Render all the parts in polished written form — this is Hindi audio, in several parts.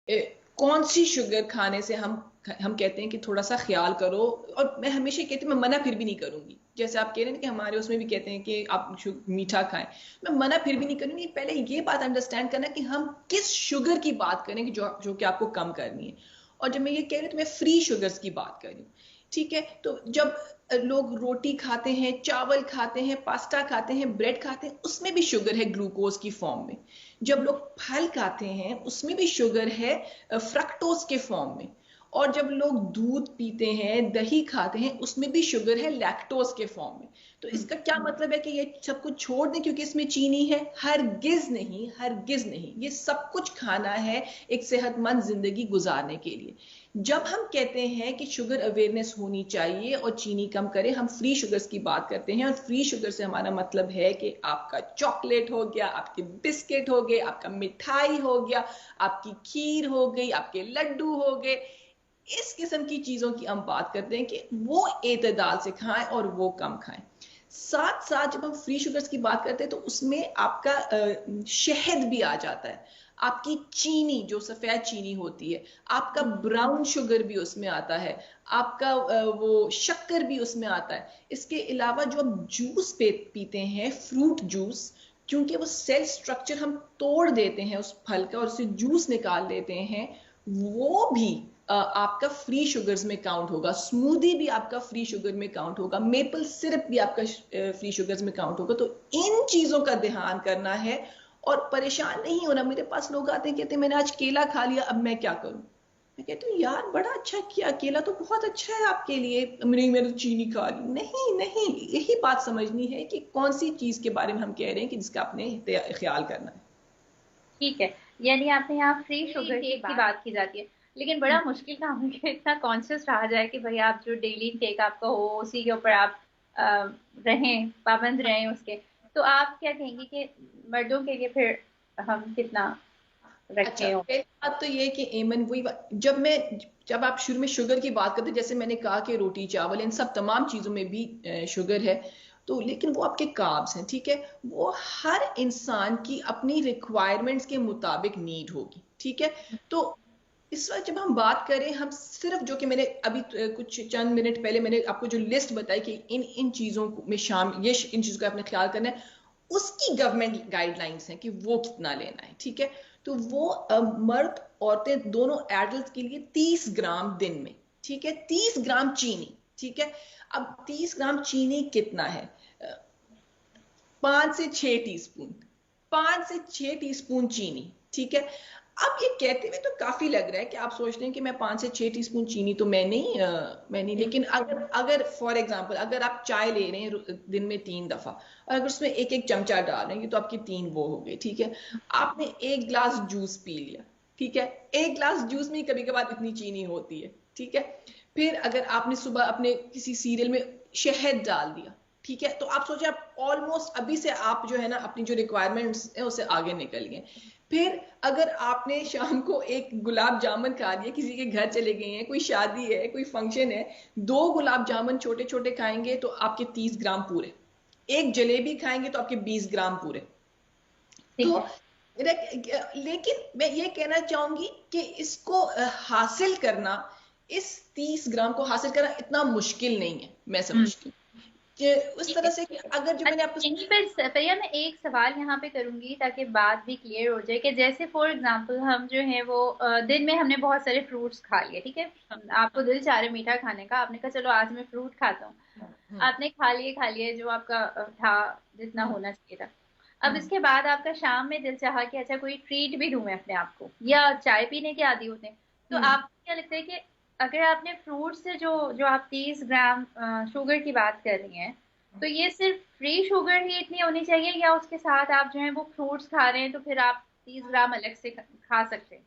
कौन सी शुगर खाने से हम कहते हैं कि थोड़ा सा ख्याल करो। और मैं हमेशा कहती हूँ, मैं मना फिर भी नहीं करूंगी। जैसे आप कह रहे हैं कि हमारे उसमें भी कहते हैं कि आप मीठा खाएं, मैं मना फिर भी नहीं करूंगी। पहले ये बात अंडरस्टैंड करना कि हम किस शुगर की बात करें कि जो कि आपको कम करनी है। और जब मैं ये कह रही हूँ तो मैं फ्री शुगर्स की बात कर रही हूँ। ठीक है, तो जब लोग रोटी खाते हैं, चावल खाते हैं, पास्ता खाते हैं, ब्रेड खाते हैं, उसमें भी शुगर है ग्लूकोज की फॉर्म में। जब लोग फल खाते हैं उसमें भी शुगर है फ्रक्टोज के फॉर्म में। और जब लोग दूध पीते हैं, दही खाते हैं, उसमें भी शुगर है लैक्टोज के फॉर्म में। तो इसका क्या मतलब है कि ये सब कुछ छोड़ दें क्योंकि इसमें चीनी है? हरगिज नहीं, हरगिज नहीं। ये सब कुछ खाना है एक सेहतमंद जिंदगी गुजारने के लिए। जब हम कहते हैं कि शुगर अवेयरनेस होनी चाहिए और चीनी कम करें, हम फ्री शुगर्स की बात करते हैं। और फ्री शुगर से हमारा मतलब है कि आपका चॉकलेट हो गया, आपके बिस्किट हो गए, आपका मिठाई हो गया, आपकी खीर हो गई, आपके लड्डू हो गए। इस किस्म की चीजों की हम बात करते हैं कि वो एतदाल से खाएं और वो कम खाएं। साथ साथ जब हम फ्री शुगर्स की बात करते हैं तो उसमें आपका शहद भी आ जाता है, आपकी चीनी जो सफेद चीनी होती है, आपका ब्राउन शुगर भी उसमें आता है, आपका वो शक्कर भी उसमें आता है। इसके अलावा जो हम जूस पीते हैं, फ्रूट जूस, क्योंकि वो सेल स्ट्रक्चर हम तोड़ देते हैं उस फल का और उससे जूस निकाल लेते हैं, वो भी आपका फ्री शुगर्स में काउंट होगा। स्मूदी भी आपका फ्री शुगर में काउंट होगा, मेपल सिरप भी आपका फ्री शुगर्स में काउंट होगा। तो इन चीजों का ध्यान करना है और परेशान नहीं होना। मेरे पास लोग आते हैं कहते हैं मैंने आज केला खा लिया, अब मैं क्या करूं? मैं कहती हूँ यार बड़ा अच्छा किया, केला तो बहुत अच्छा है आपके लिए। मैंने तो चीनी खा ली। नहीं नहीं, यही बात समझनी है कि कौन सी चीज के बारे में हम कह रहे हैं कि जिसका आपने ख्याल करना है। ठीक है, यानी आपने यहाँ फ्री शुगर केक की बात की जाती है, लेकिन बड़ा मुश्किल काम है कि इतना कॉन्शियस रहा जाए कि भाई आप जो डेली केक आपका हो उसी के ऊपर आप रहें, पाबंद रहें उसके। तो आप क्या कहेंगे कि मर्दों के लिए फिर हम कितना अच्छा, रखें? पहली बात तो ये है कि एमन वही जब आप शुरू में शुगर की बात करते, जैसे मैंने कहा कि रोटी चावल इन सब तमाम चीजों में भी शुगर है। तो लेकिन वो आपके कार्ब्स हैं, ठीक है। वो हर इंसान की अपनी रिक्वायरमेंट्स के मुताबिक नीड होगी, ठीक है। तो इस वक्त जब हम बात करें, हम सिर्फ जो कि मैंने अभी कुछ चंद मिनट पहले मैंने आपको जो लिस्ट बताई कि इन इन चीजों में इन चीजों का आपने ख्याल करना है, उसकी गवर्नमेंट गाइडलाइंस हैं कि वो कितना लेना है, ठीक है। तो वो मर्द औरतें दोनों एडल्ट के लिए 30 ग्राम दिन में, ठीक है। 30 ग्राम चीनी, ठीक है। अब 30 ग्राम चीनी कितना है? 5 से 6 टीस्पून, 5 से 6 टीस्पून चीनी, ठीक है। अब ये कहते हुए तो काफी लग रहा है कि आप सोच रहे हैं कि मैं 5 से 6 टीस्पून चीनी तो मैं नहीं, लेकिन अगर अगर फॉर एग्जांपल अगर आप चाय ले रहे हैं दिन में 3 दफा और अगर उसमें एक एक चमचा डाल रहे हैं तो आपकी 3 वो हो गई, ठीक है। आपने एक ग्लास जूस पी लिया, ठीक है। एक ग्लास जूस में कभी कभार इतनी चीनी होती है, ठीक है। फिर अगर आपने सुबह अपने किसी सीरियल में शहद डाल दिया, ठीक है, तो आप सोचे आप ऑलमोस्ट अभी से आप जो है ना अपनी जो रिक्वायरमेंट्स है उससे आगे निकल गए। फिर अगर आपने शाम को एक गुलाब जामुन खा लिया, किसी के घर चले गए हैं, कोई शादी है, कोई फंक्शन है, 2 गुलाब जामुन छोटे छोटे खाएंगे तो आपके 30 ग्राम पूरे। एक जलेबी खाएंगे तो आपके 20 ग्राम पूरे। ठीक तो है। लेकिन मैं ये कहना चाहूंगी कि इसको हासिल करना, इस 30 ग्राम को हासिल करना इतना मुश्किल नहीं है, मैं हम्म। समझती हूँ कि उस ठीक है। तरह से कि अगर जो मैंने आपको। अच्छा, यहीं पर सफैया मैं एक सवाल यहाँ पे करूंगी ताकि बात भी क्लियर हो जाए कि जैसे फॉर एग्जांपल हम जो है वो दिन में हमने बहुत सारे फ्रूट्स खा लिए, ठीक है। आपको दिल चाह रहा है मीठा खाने का, आपने कहा चलो आज मैं फ्रूट खाता हूँ। हम्म, आपने खा लिए जो आपका था, जितना हम्म, होना चाहिए था। अब हम्म, इसके बाद आपका शाम में दिल चाहा कि अच्छा कोई ट्रीट भी दूं मैं अपने आप को, या चाय पीने के आदी होते हैं, तो हम्म, आपको क्या लगता है कि अगर आपने फ्रूट से जो जो आप 30 ग्राम शुगर की बात कर रही हैं, तो ये सिर्फ फ्री शुगर ही इतनी होनी चाहिए, या उसके साथ आप जो है वो फ्रूट्स खा रहे हैं तो फिर आप 30 ग्राम अलग से खा सकते हैं?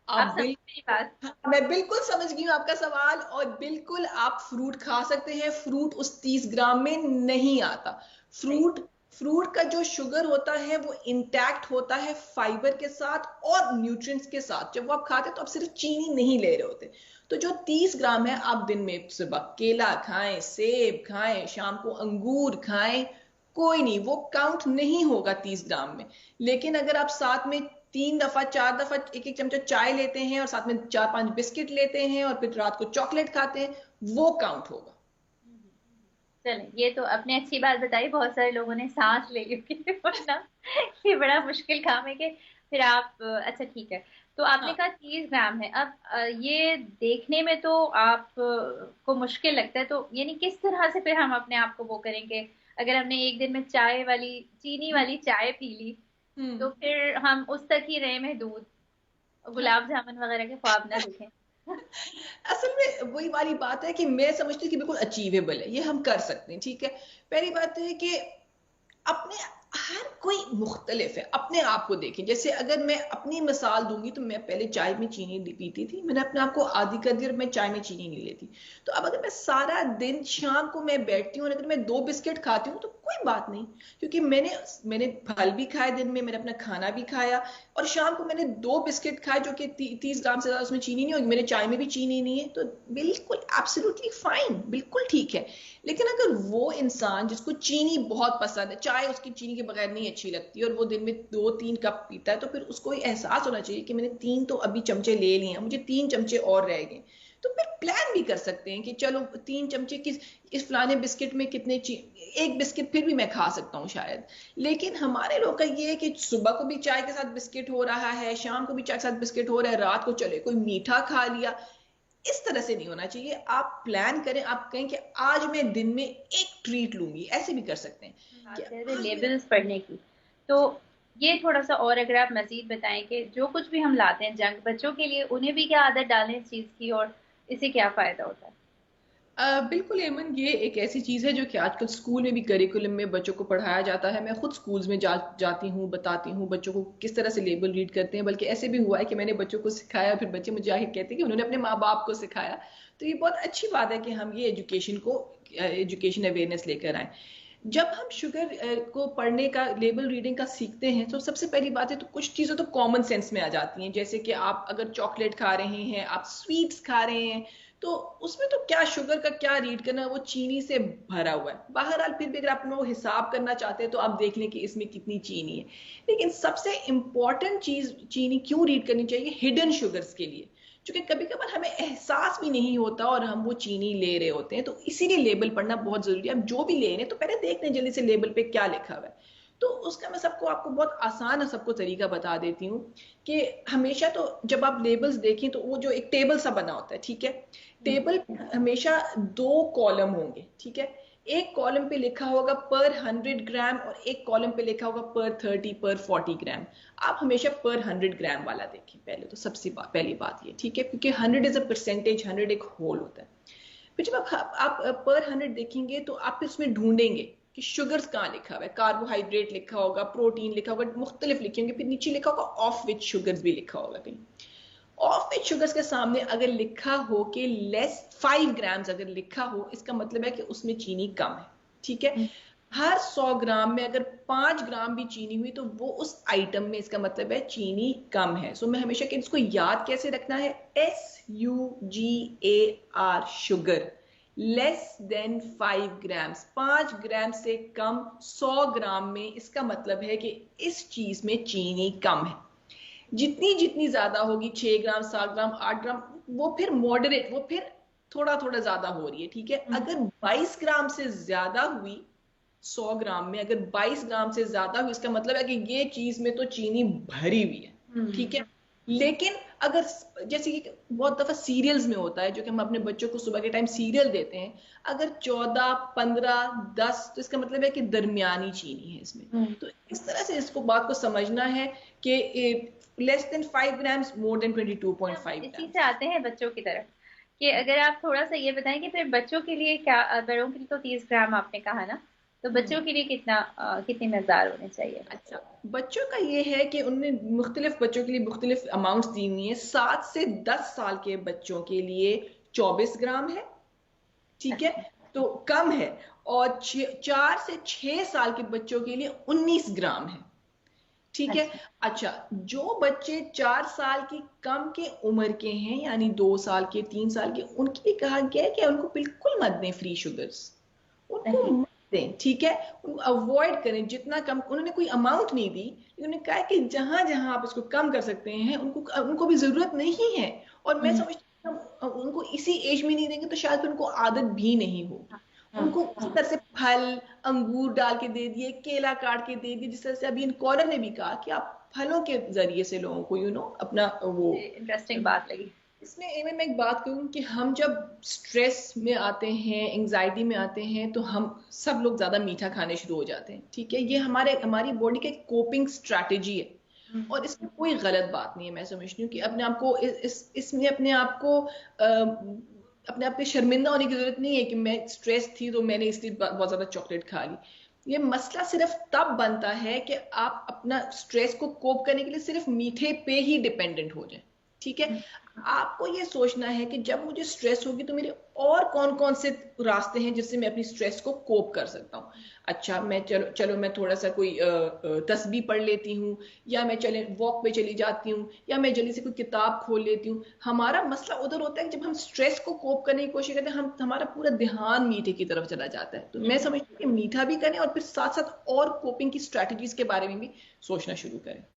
आप आप समझ बिल मेरी बात? हाँ, मैं बिल्कुल समझ गई हूँ आपका सवाल। और बिल्कुल आप फ्रूट खा सकते हैं, फ्रूट उस 30 ग्राम में नहीं आता। सही। फ्रूट फ्रूट का जो शुगर होता है वो इंटैक्ट होता है फाइबर के साथ और न्यूट्रिएंट्स के साथ। जब वो आप खाते हैं तो आप सिर्फ चीनी नहीं ले रहे होते। तो जो 30 ग्राम है, आप दिन में सुबह केला खाएं, सेब खाएं, शाम को अंगूर खाएं, कोई नहीं, वो काउंट नहीं होगा 30 ग्राम में। लेकिन अगर आप साथ में 3 दफा 4 दफा एक एक चमचा चाय लेते हैं और साथ में 4-5 बिस्किट लेते हैं और फिर रात को चॉकलेट खाते हैं, वो काउंट होगा। चलें, ये तो आपने अच्छी बात बताई, बहुत सारे लोगों ने सांस ले ली होगी वरना ये बड़ा मुश्किल काम है कि फिर आप अच्छा ठीक है। तो आपने हाँ। कहा 30 ग्राम है। अब ये देखने में तो आप को मुश्किल लगता है, तो यानी किस तरह से फिर हम अपने आप को वो करेंगे? अगर हमने एक दिन में चाय वाली, चीनी वाली चाय पी ली, तो हम्म। फिर हम उस तक ही रहे महदूद, हाँ। गुलाब जामुन वगैरह के ख्वाब ना देखें। असल में वही वाली बात है कि मैं समझती हूँ कि बिल्कुल अचीवेबल है, ये हम कर सकते हैं, ठीक है। पहली बात तो है कि अपने, हर कोई मुख्तलिफ है, अपने आप को देखें। जैसे अगर मैं अपनी मिसाल दूंगी तो मैं पहले चाय में चीनी नहीं पीती थी, मैंने अपने आप को आदी कर दिया और मैं चाय में चीनी नहीं लेती। तो अब अगर मैं सारा दिन शाम को मैं बैठती हूँ और अगर मैं 2 बिस्किट खाती हूँ तो कोई बात नहीं, क्योंकि मैंने मैंने फल भी खाए दिन में, मैंने अपना खाना भी खाया, और शाम को मैंने 2 बिस्किट खाए जो कि 30 ग्राम से ज्यादा उसमें चीनी नहीं, और मेरे चाय में भी चीनी नहीं है, तो बिल्कुल एब्सोल्युटली फाइन, बिल्कुल ठीक है। लेकिन अगर वो इंसान जिसको चीनी बहुत पसंद है, चाय उसकी चीनी के बगैर नहीं अच्छी लगती, और वो दिन में 2-3 कप पीता है, तो फिर उसको ये एहसास होना चाहिए कि मैंने 3 तो अभी चमचे ले लिए हैं, मुझे 3 चमचे और रह गए। तो फिर प्लान भी कर सकते हैं कि चलो 3 चमचे किस, इस फलाने बिस्किट में कितने एक बिस्किट फिर भी मैं खा सकता हूँ शायद। लेकिन हमारे लोग का ये है कि सुबह को भी चाय के साथ बिस्किट हो रहा है, शाम को भी चाय के साथ बिस्किट हो रहा है, रात को चले कोई मीठा खा लिया। इस तरह से नहीं होना चाहिए। आप प्लान करें, आप कहें कि आज मैं दिन में एक ट्रीट लूंगी, ऐसे भी कर सकते हैं कि बात है आज मैं। लेबल्स पढ़ने की, तो ये थोड़ा सा और अगर आप मजीद बताएं कि जो कुछ भी हम लाते हैं जंक बच्चों के लिए, उन्हें भी क्या आदत डालें इस चीज की, और इससे क्या फायदा होता है? बिल्कुल एमन, ये एक ऐसी चीज है जो कि आजकल स्कूल में भी करिकुलम में बच्चों को पढ़ाया जाता है। मैं खुद स्कूल्स में जाती हूँ, बताती हूँ बच्चों को किस तरह से लेबल रीड करते हैं। बल्कि ऐसे भी हुआ है कि मैंने बच्चों को सिखाया, फिर बच्चे मुझे आके कहते हैं कि उन्होंने अपने माँ बाप को सिखाया। तो ये बहुत अच्छी बात है कि हम ये एजुकेशन अवेयरनेस लेकर आए। जब हम शुगर को पढ़ने का, लेबल रीडिंग का सीखते हैं, तो सबसे पहली बात है तो कुछ चीजें तो कॉमन सेंस में आ जाती हैं। जैसे कि आप अगर चॉकलेट खा रहे हैं, आप स्वीट्स खा रहे हैं, तो उसमें तो क्या शुगर का क्या रीड करना, वो चीनी से भरा हुआ है। बहरहाल फिर भी अगर आप वो हिसाब करना चाहते हैं तो आप देख लें कि इसमें कितनी चीनी है। लेकिन सबसे इंपॉर्टेंट चीज चीनी क्यों रीड करनी चाहिए? हिडन शुगर्स के लिए, क्योंकि कभी कभार हमें एहसास भी नहीं होता और हम वो चीनी ले रहे होते हैं, तो इसीलिए लेबल पढ़ना बहुत जरूरी है। हम जो भी ले रहे हैं तो पहले देख लें जल्दी से लेबल पे क्या लिखा हुआ है। तो उसका मैं आपको बहुत आसान है सबको तरीका बता देती हूँ कि हमेशा तो जब आप लेबल्स देखें तो वो जो एक टेबल सा बना होता है, ठीक है। टेबल हमेशा 2 कॉलम होंगे, ठीक है। एक कॉलम पे लिखा होगा पर 100 ग्राम और एक कॉलम पे लिखा होगा पर 30, पर 40 ग्राम। आप हमेशा पर 100 ग्राम वाला देखें पहले तो, सबसे पहली बात ये, ठीक है, क्योंकि 100 इज अ परसेंटेज, 100 एक होल होता है। फिर जब आप पर 100 देखेंगे तो आप उसमें ढूंढेंगे कि शुगर्स कहाँ लिखा हुआ है। कार्बोहाइड्रेट लिखा होगा, प्रोटीन लिखा होगा, मुख्तलिफ लिखे होंगे, फिर नीचे लिखा होगा ऑफ विच शुगर्स भी लिखा होगा कहीं। ऑफ विच शुगर्स के सामने अगर लिखा हो कि लेस 5 ग्राम्स अगर लिखा हो, इसका मतलब है कि उसमें चीनी कम है, ठीक है। हर 100 ग्राम में अगर 5 ग्राम भी चीनी हुई तो वो उस आइटम में, इसका मतलब है चीनी कम है। सो मैं हमेशा कहती हूँ इसको याद कैसे रखना है, SUGAR, sugar less than 5 grams, 5 ग्राम से कम 100 ग्राम में, इसका मतलब है कि इस चीज में चीनी कम है। जितनी जितनी ज्यादा होगी, 6 ग्राम, 7 ग्राम, 8 ग्राम, वो फिर मॉडरेट, वो फिर थोड़ा थोड़ा ज्यादा हो रही है, ठीक है। अगर 22 ग्राम से ज्यादा हुई 100 ग्राम में, अगर 22 ग्राम से ज्यादा हुई, इसका मतलब है कि ये चीज में तो चीनी भरी हुई है, ठीक है। लेकिन अगर, जैसे कि बहुत दफा सीरियल्स में होता है, जो कि हम अपने बच्चों को सुबह के टाइम सीरियल देते हैं, अगर 14, 15, 10, तो इसका मतलब है कि दरमियानी चीनी है इसमें। तो इस तरह से इसको बात को समझना है कि less than 5 grams, more than 22.5 इसी से ग्राम्स। आते हैं बच्चों की तरफ, कि अगर आप थोड़ा सा ये बताएं कि फिर बच्चों के लिए क्या, बड़ों के लिए तो 30 ग्राम आपने कहा ना, तो बच्चों के लिए कितना, कितनी मकदार होनी चाहिए? अच्छा, बच्चों का ये है कि उनने मुख्तलिफ बच्चों के लिए मुख्तलिफ अमाउंट्स दी हुई है। 7 से 10 साल के बच्चों के लिए 24 ग्राम है, ठीक है, अच्छा। तो कम है। और 4 से 6 साल के बच्चों के लिए 19 ग्राम है, ठीक है। अच्छा। अच्छा, जो बच्चे 4 साल की कम के उम्र के हैं, यानी 2 साल के, 3 साल के, उनके लिए कहा गया है कि उनको बिल्कुल मत दें फ्री शुगर्स, उनको सही। मत दें, ठीक है, अवॉइड करें जितना कम। उन्होंने कोई अमाउंट नहीं दी, लेकिन उन्होंने कहा कि जहां जहां आप इसको कम कर सकते हैं, उनको भी जरूरत नहीं है। और मैं हम्म। समझती हूँ हम उनको इसी एज में नहीं देंगे तो शायद फिर उनको आदत भी नहीं होगी। हाँ। उनको उस तरह से फल अंगूर डाल के दे दिए, केला काट के दे दिए, जिस तरह से अभी इन कॉलर ने भी कहा कि आप फलों के जरिए से लोगों को अपना वो। इंटरेस्टिंग बात लगी। इसमें एवं मैं एक बात कहूँ कि हम जब स्ट्रेस में आते हैं, एंजाइटी में आते हैं, तो हम सब लोग ज्यादा मीठा खाने शुरू हो जाते हैं, ठीक है। ये हमारी बॉडी का एक कोपिंग स्ट्रैटेजी है, और इसमें कोई गलत बात नहीं है। मैं समझती हूँ कि अपने आप को इसमें अपने आप पे शर्मिंदा होने की जरूरत नहीं है कि मैं स्ट्रेस थी तो मैंने इसलिए बहुत ज्यादा चॉकलेट खा ली। ये मसला सिर्फ तब बनता है कि आप अपना स्ट्रेस को कोप करने के लिए सिर्फ मीठे पे ही डिपेंडेंट हो जाए, ठीक है। आपको ये सोचना है कि जब मुझे स्ट्रेस होगी तो मेरे और कौन कौन से रास्ते हैं जिससे मैं अपनी स्ट्रेस को कोप कर सकता हूँ। अच्छा, मैं चलो मैं थोड़ा सा कोई तस्बीह पढ़ लेती हूँ, या मैं चले वॉक पे चली जाती हूँ, या मैं जल्दी से कोई किताब खोल लेती हूँ। हमारा मसला उधर होता है कि जब हम स्ट्रेस को कोप करने की कोशिश करते हैं, हमारा पूरा ध्यान मीठे की तरफ चला जाता है। तो मैं समझती हूँ कि मीठा भी करें और फिर साथ साथ और कोपिंग की स्ट्रैटेजीज के बारे में भी सोचना शुरू करें।